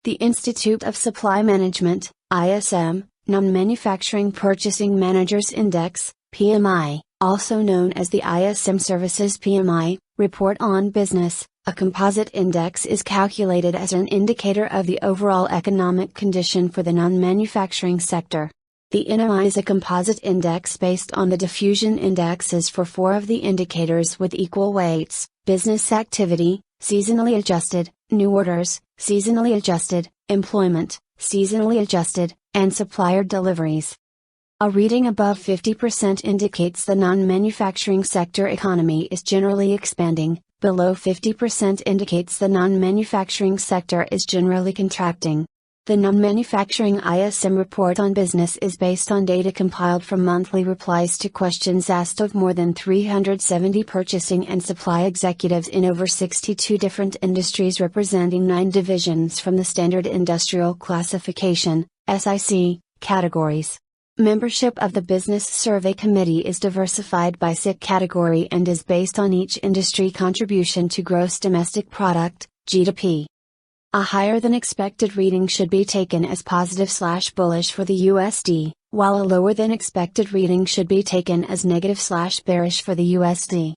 The Institute of Supply Management, ISM, Non-Manufacturing Purchasing Managers Index, PMI, also known as the ISM Services PMI, report on business. A composite index is calculated as an indicator of the overall economic condition for the non-manufacturing sector. The NMI is a composite index based on the diffusion indexes for 4 of the indicators with equal weights: business activity, seasonally adjusted, new orders, seasonally adjusted, employment, seasonally adjusted, and supplier deliveries. A reading above 50% indicates the non-manufacturing sector economy is generally expanding, below 50% indicates the non-manufacturing sector is generally contracting. The non-manufacturing ISM report on business is based on data compiled from monthly replies to questions asked of more than 370 purchasing and supply executives in over 62 different industries representing 9 divisions from the Standard Industrial Classification, SIC, categories. Membership of the Business Survey Committee is diversified by SIC category and is based on each industry contribution to gross domestic product, GDP. A higher than expected reading should be taken as positive/bullish for the USD, while a lower than expected reading should be taken as negative/bearish for the USD.